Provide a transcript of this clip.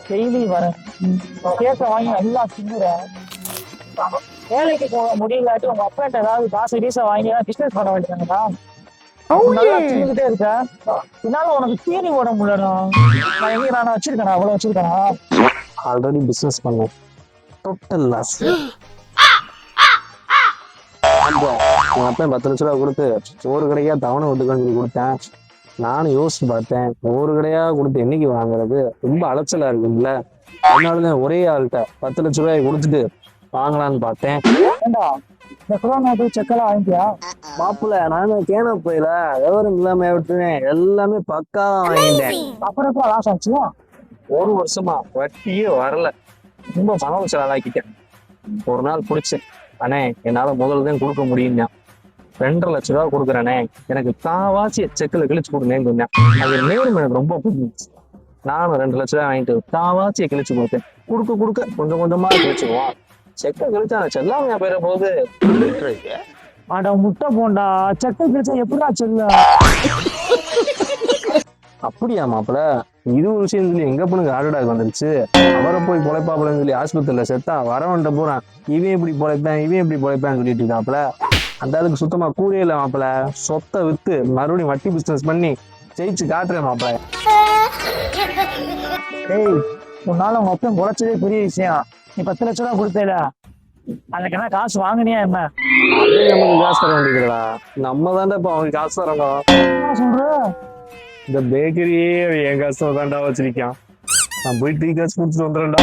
Daily வரேன். கேக்க வாங்கி நல்லா திங்குறேன். வேலைக்கு போக முடியலாட்டி உங்க அப்பாட்ட ஏதாவது காசு கீசை வாங்கி பிசினஸ் பண்ண வேண்டியதுங்கடா. நல்லா தின்னுகிட்டே இருக்க. இதனால உனக்கு தீனி போட முடியலடா. நான் எங்க நான் வச்சிருக்கேன், அவ்வளவு வச்சிருக்கேனா? ஆல்ரெடி பிசினஸ் பண்ணேன், டோட்டல் லாஸ். என் அப்பா 10 லட்ச ரூபா கொடுத்து ஒரு கடையா தவணை விட்டுக்கான்னு சொல்லி கொடுத்தேன். நானும் யோசிச்சு பார்த்தேன், ஒரு கடையா கொடுத்து என்னைக்கு வாங்குறது, ரொம்ப அலைச்சலா இருக்குல்ல. அதனாலதான் ஒரே ஆள்கிட்ட 10 லட்ச ரூபாய் கொடுத்துட்டு வாங்கலான்னு பார்த்தேன். ஏண்டா இந்த கொரோனா போய் செக்கெல்லாம் வாங்கிட்டியா? மாப்பிள்ள நாங்க கேன போயில விவரம் இல்லாம விட்டுனேன், எல்லாமே பக்காவா வாங்கிட்டேன். அப்புறம் லாஸ் ஆச்சு. ஒரு வருஷமா வட்டியே வரல, ரொம்ப பணம் செலவாக்கிட்டேன். ஒரு நாள் பிடிச்சேன், அண்ணே என்னால முதல்ல தான் கொடுக்க முடியும்னா 2.5 லட்ச ரூபா கொடுக்குறேனே, எனக்கு தாவாசி செக்கில் கிழிச்சு கொடுங்கன்னு சொன்னேன். அது நேரம் எனக்கு ரொம்ப பிடிச்சி. நானும் 2 லட்ச ரூபா வாங்கிட்டு தாவாசியை கிழிச்சு கொடுத்தேன். கொடுக்க கொடுக்க கொஞ்சம் கொஞ்சமா கிழிச்சுக்குவோம். செக்கை கிழிச்சா செல்லாமையா போயிட போகுது. அட முட்டை போண்டா, செக்கை கிழிச்சா எப்படா செல்ல? அப்படியா மாப்பிள்ள, இது ஒரு விஷயம் சொல்லி எங்க பொண்ணுக்கு ஹார்ட் அட்டாக் வந்துருச்சு. அவரை போய் பொழைப்பாப்புலன்னு சொல்லி ஆஸ்பத்திரியில செத்தா வரவன்ட்ட போறான், இவன் எப்படி பொழைப்பான்னு சொல்லிட்டு இருக்காப்புல. அந்த அளவுக்கு சுத்தமா கூடே இல்லை மாப்பிள்ள. சொத்தை வித்து மறுபடியும் வட்டி பிசினஸ் பண்ணி ஜெயிச்சு காட்டுறேன் மாப்பிள்ள. ஏய், உன்னால உங்க அப்பன் குறைச்சதே பெரிய விஷயம். நீ 10 லட்ச ரூபா கொடுத்தேல, அதுக்கு என்ன காசு வாங்கினியா என்ன? அதே நமக்கு காசு தர வேண்டியதுடா, நம்ம தாண்டா இப்ப அவனுக்கு காசு தரணும். என்ன சொல்ற? இந்த பேக்கரியே என் காசு தாண்டா வச்சிருக்கான். நான் போய் டீ காசு குடிச்சிட்டு வந்துடுறேன்டா.